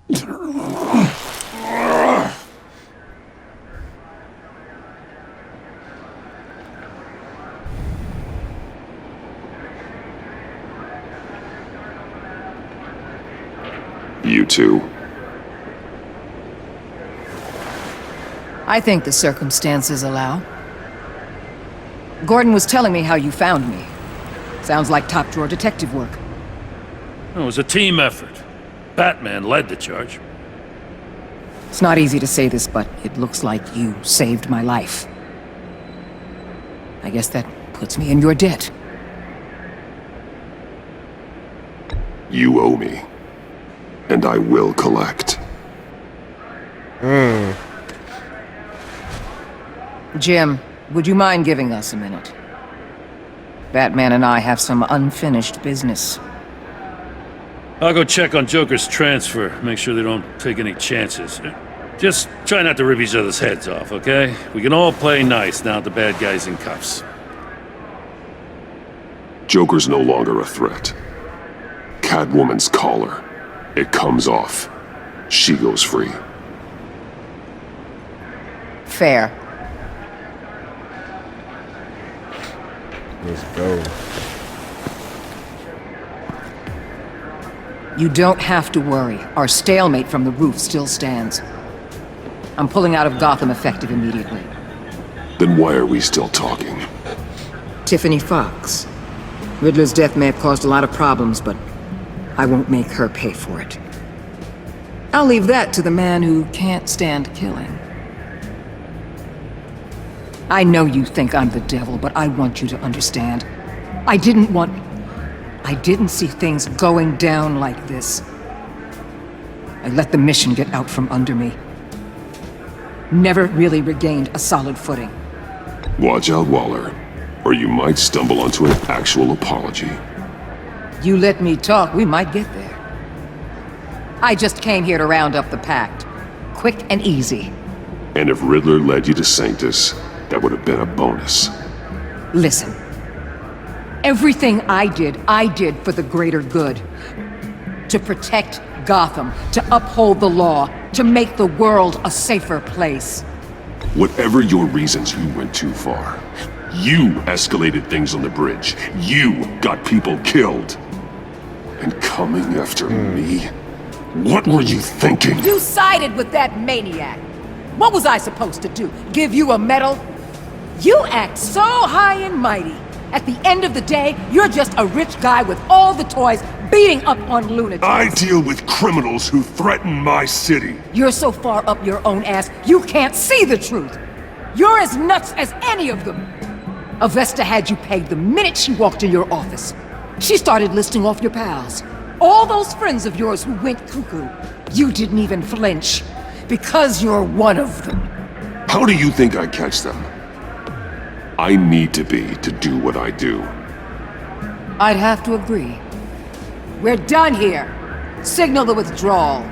You two. I think the circumstances allow. Gordon was telling me how you found me. Sounds like top-drawer detective work. It was a team effort. Batman led the charge. It's not easy to say this, but it looks like you saved my life. I guess that puts me in your debt. You owe me. And I will collect. Jim, would you mind giving us a minute? Batman and I have some unfinished business. I'll go check on Joker's transfer, make sure they don't take any chances. Just try not to rip each other's heads off, okay? We can all play nice now that the bad guy's in cuffs. Joker's no longer a threat. Catwoman's collar. It comes off. She goes free. Fair. Let's go. You don't have to worry. Our stalemate from the roof still stands. I'm pulling out of Gotham effective immediately. Then why are we still talking? Tiffany Fox. Riddler's death may have caused a lot of problems, but I won't make her pay for it. I'll leave that to the man who can't stand killing. I know you think I'm the devil, but I want you to understand. I didn't see things going down like this. I let the mission get out from under me. Never really regained a solid footing. Watch out, Waller, or you might stumble onto an actual apology. You let me talk, we might get there. I just came here to round up the pact. Quick and easy. And if Riddler led you to Sanctus, that would have been a bonus. Listen. Everything I did for the greater good. To protect Gotham, to uphold the law, to make the world a safer place. Whatever your reasons, you went too far. You escalated things on the bridge. You got people killed. And coming after me? What were you thinking? You sided with that maniac. What was I supposed to do? Give you a medal? You act so high and mighty. At the end of the day, you're just a rich guy with all the toys beating up on lunatics. I deal with criminals who threaten my city. You're so far up your own ass, you can't see the truth. You're as nuts as any of them. Avesta had you pegged the minute she walked in your office. She started listing off your pals. All those friends of yours who went cuckoo. You didn't even flinch. Because you're one of them. How do you think I catch them? I need to be to do what I do. I'd have to agree. We're done here. Signal the withdrawal.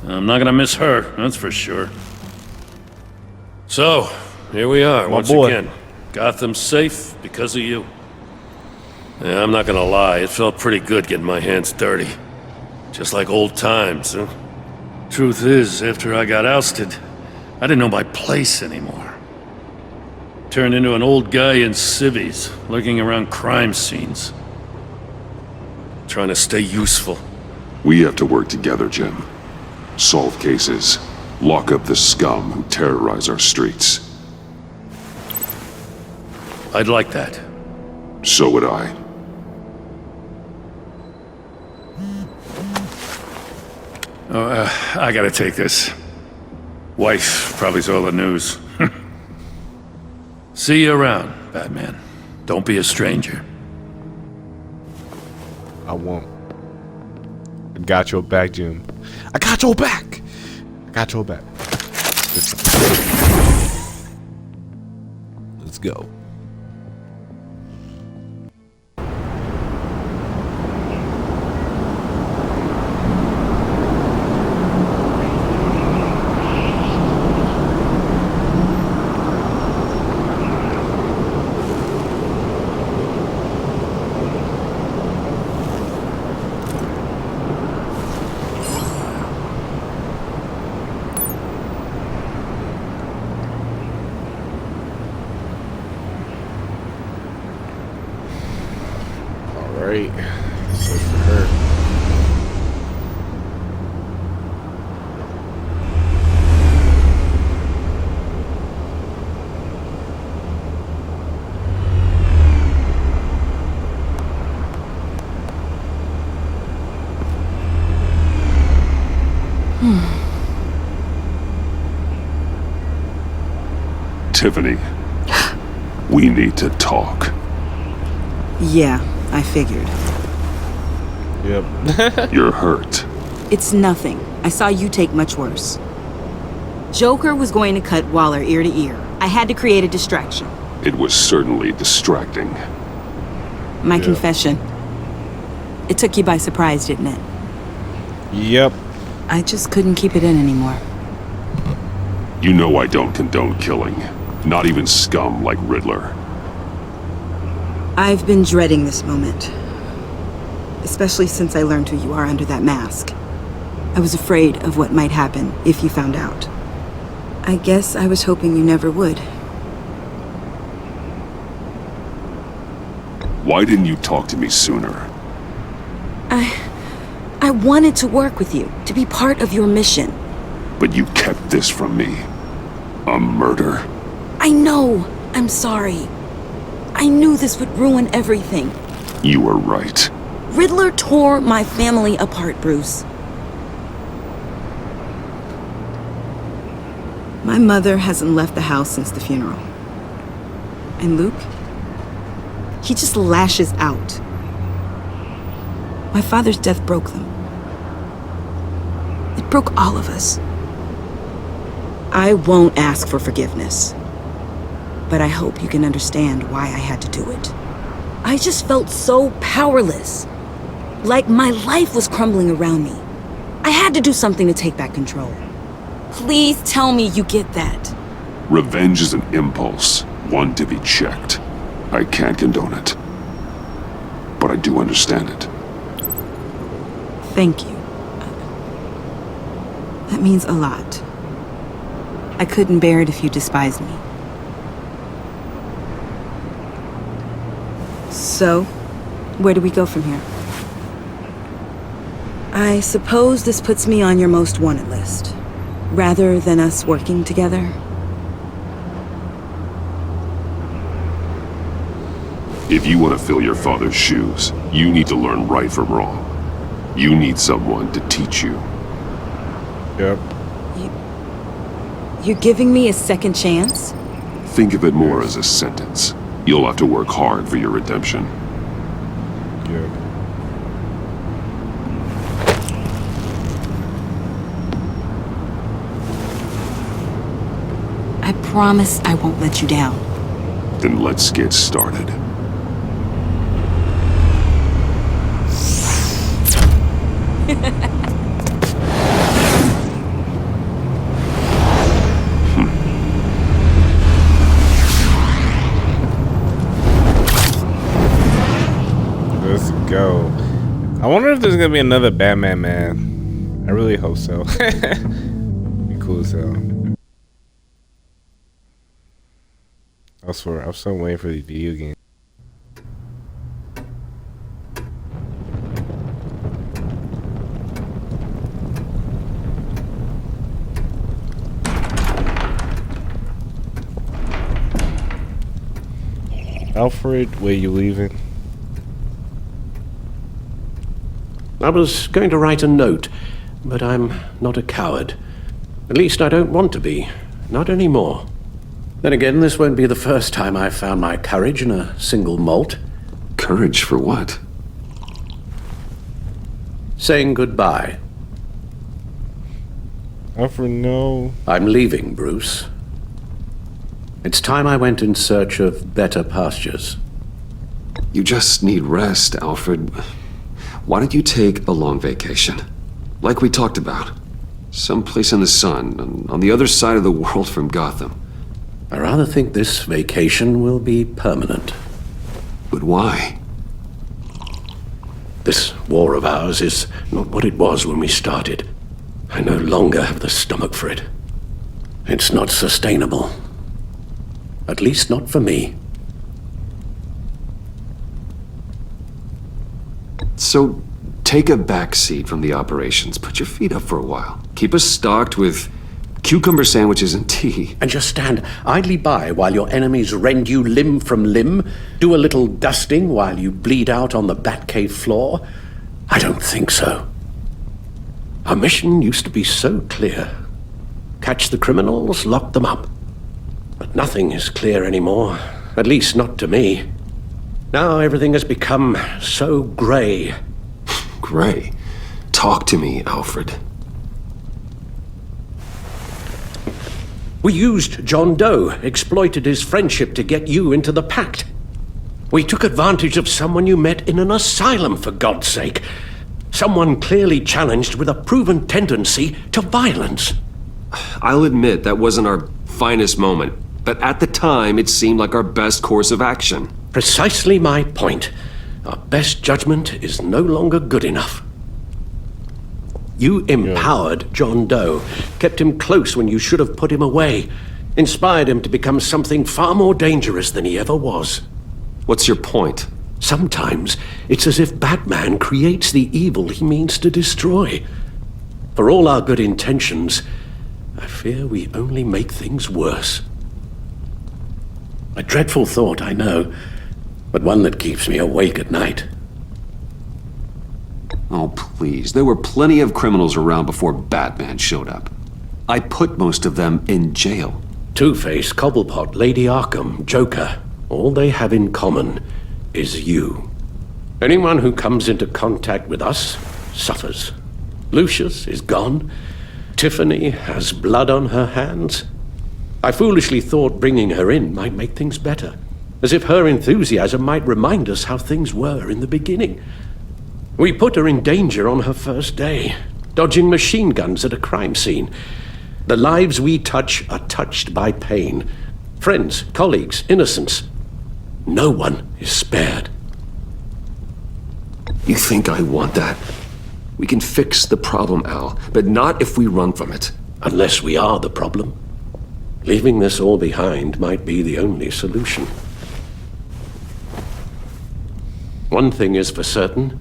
I'm not gonna miss her, that's for sure. So, here we are, once again. Gotham's safe because of you. Yeah, I'm not gonna lie, it felt pretty good getting my hands dirty. Just like old times, huh? Truth is, after I got ousted, I didn't know my place anymore. Turned into an old guy in civvies, lurking around crime scenes. Trying to stay useful. We have to work together, Jim. Solve cases. Lock up the scum who terrorize our streets. I'd like that. So would I. I gotta take this. Wife probably saw the news. See you around, Batman. Don't be a stranger. I won't. I got your back, Jim. I got your back. I got your back. Let's go. Great. So for her. Tiffany, we need to talk. Yeah, I figured. Yep. You're hurt. It's nothing. I saw you take much worse. Joker was going to cut Waller ear to ear. I had to create a distraction. It was certainly distracting. My confession. It took you by surprise, didn't it? Yep. I just couldn't keep it in anymore. You know I don't condone killing. Not even scum like Riddler. I've been dreading this moment. Especially since I learned who you are under that mask. I was afraid of what might happen if you found out. I guess I was hoping you never would. Why didn't you talk to me sooner? I wanted to work with you, to be part of your mission. But you kept this from me. A murder? I know. I'm sorry. I knew this would ruin everything. You were right. Riddler tore my family apart, Bruce. My mother hasn't left the house since the funeral. And Luke? He just lashes out. My father's death broke them. It broke all of us. I won't ask for forgiveness. But I hope you can understand why I had to do it. I just felt so powerless. Like my life was crumbling around me. I had to do something to take back control. Please tell me you get that. Revenge is an impulse, one to be checked. I can't condone it. But I do understand it. Thank you. That means a lot. I couldn't bear it if you despised me. So, where do we go from here? I suppose this puts me on your most wanted list, rather than us working together. If you want to fill your father's shoes, you need to learn right from wrong. You need someone to teach you. Yep. You're giving me a second chance? Think of it more as a sentence. You'll have to work hard for your redemption. Yep. I promise I won't let you down. Then let's get started. Let's go. I wonder if there's gonna be another Batman man. I really hope so. Be cool as hell. I swear, I'm still waiting for the video game. Alfred, where you leaving? I was going to write a note, but I'm not a coward. At least I don't want to be. Not anymore. Then again, this won't be the first time I've found my courage in a single malt. Courage for what? Saying goodbye. Alfred, no. I'm leaving, Bruce. It's time I went in search of better pastures. You just need rest, Alfred. Why don't you take a long vacation? Like we talked about. Someplace in the sun, on the other side of the world from Gotham. I rather think this vacation will be permanent. But why? This war of ours is not what it was when we started. I no longer have the stomach for it. It's not sustainable. At least not for me. So, take a back seat from the operations. Put your feet up for a while. Keep us stocked with cucumber sandwiches and tea. And just stand idly by while your enemies rend you limb from limb? Do a little dusting while you bleed out on the Batcave floor? I don't think so. Our mission used to be so clear. Catch the criminals, lock them up. But nothing is clear anymore, at least not to me. Now everything has become so grey. Gray, talk to me, Alfred. We used John Doe, exploited his friendship to get you into the pact. We took advantage of someone you met in an asylum, for God's sake. Someone clearly challenged with a proven tendency to violence. I'll admit that wasn't our finest moment, but at the time it seemed like our best course of action. Precisely my point. Our best judgment is no longer good enough. You empowered John Doe, kept him close when you should have put him away, inspired him to become something far more dangerous than he ever was. What's your point? Sometimes it's as if Batman creates the evil he means to destroy. For all our good intentions, I fear we only make things worse. A dreadful thought, I know, but one that keeps me awake at night. Oh, please. There were plenty of criminals around before Batman showed up. I put most of them in jail. Two-Face, Cobblepot, Lady Arkham, Joker, all they have in common is you. Anyone who comes into contact with us suffers. Lucius is gone. Tiffany has blood on her hands. I foolishly thought bringing her in might make things better, as if her enthusiasm might remind us how things were in the beginning. We put her in danger on her first day, dodging machine guns at a crime scene. The lives we touch are touched by pain. Friends, colleagues, innocents. No one is spared. You think I want that? We can fix the problem, Al, but not if we run from it. Unless we are the problem. Leaving this all behind might be the only solution. One thing is for certain,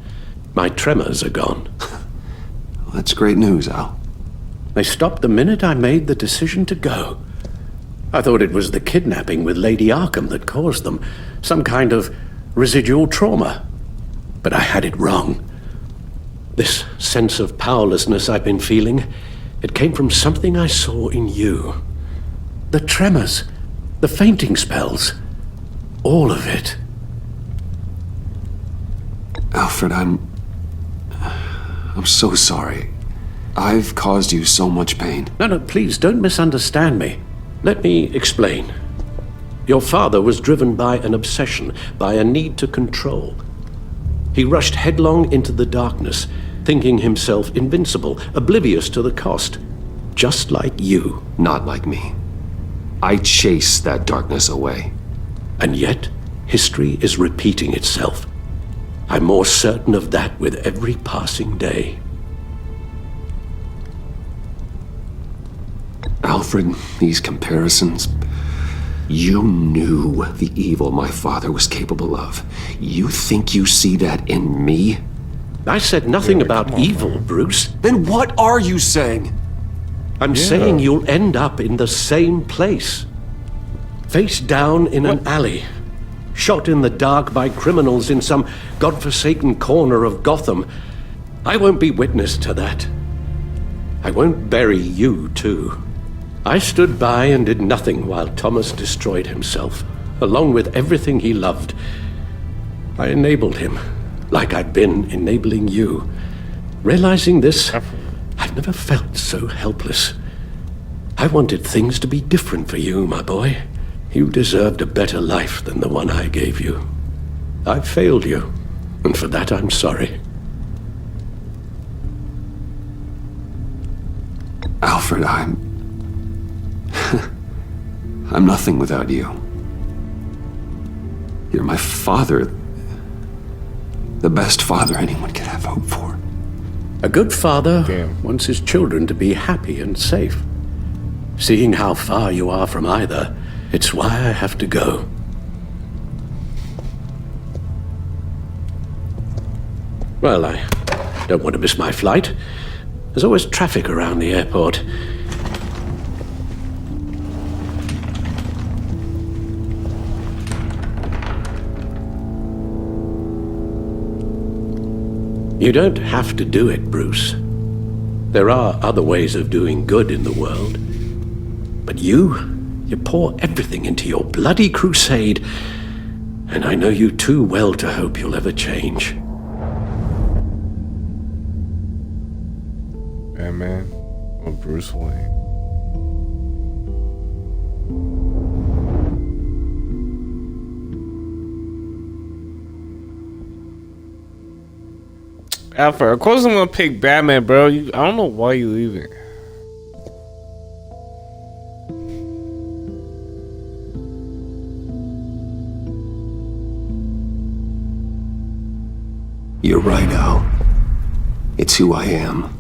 my tremors are gone. Well, that's great news, Al. They stopped the minute I made the decision to go. I thought it was the kidnapping with Lady Arkham that caused them, some kind of residual trauma. But I had it wrong. This sense of powerlessness I've been feeling, it came from something I saw in you. The tremors, the fainting spells, all of it. Alfred, I'm so sorry. I've caused you so much pain. No, please don't misunderstand me. Let me explain. Your father was driven by an obsession, by a need to control. He rushed headlong into the darkness, thinking himself invincible, oblivious to the cost. Just like you. Not like me. I chased that darkness away. And yet, history is repeating itself. I'm more certain of that with every passing day. Alfred, these comparisons... You knew the evil my father was capable of. You think you see that in me? I said nothing about evil, Bruce. Then what are you saying? I'm saying you'll end up in the same place. Face down in an alley. Shot in the dark by criminals in some godforsaken corner of Gotham. I won't be witness to that. I won't bury you, too. I stood by and did nothing while Thomas destroyed himself, along with everything he loved. I enabled him, like I've been enabling you. Realizing this, I've never felt so helpless. I wanted things to be different for you, my boy. You deserved a better life than the one I gave you. I failed you, and for that I'm sorry. Alfred, I'm nothing without you. You're my father. The best father anyone could have hope for. A good father wants his children to be happy and safe. Seeing how far you are from either, it's why I have to go. Well, I don't want to miss my flight. There's always traffic around the airport. You don't have to do it, Bruce. There are other ways of doing good in the world. But you pour everything into your bloody crusade, and I know you too well to hope you'll ever change. Batman or Bruce Wayne? Alfred, of course I'm gonna pick Batman, bro. I don't know why you leaving. You're right, Al. It's who I am.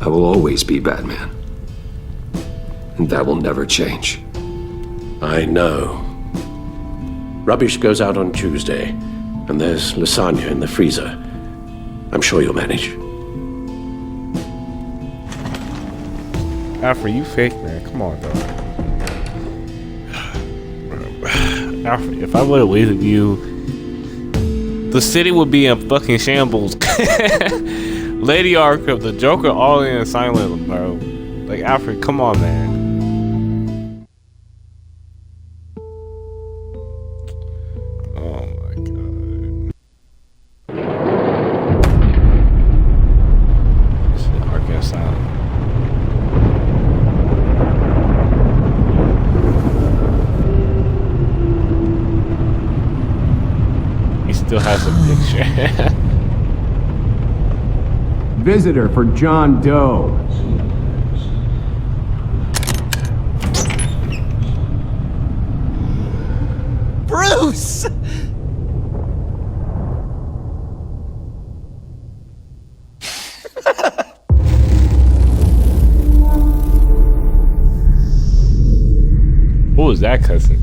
I will always be Batman. And that will never change. I know. Rubbish goes out on Tuesday, and there's lasagna in the freezer. I'm sure you'll manage. Alfred, you fake, man. Come on, dog. Alfred, if I would have waited you, the city would be in fucking shambles. Lady Arkham, the Joker, all in silent, bro. Like, Alfred, come on, man. Oh my god. This is Arkham Asylum. He still has a picture. Visitor for John Doe. Bruce! Who was that cousin?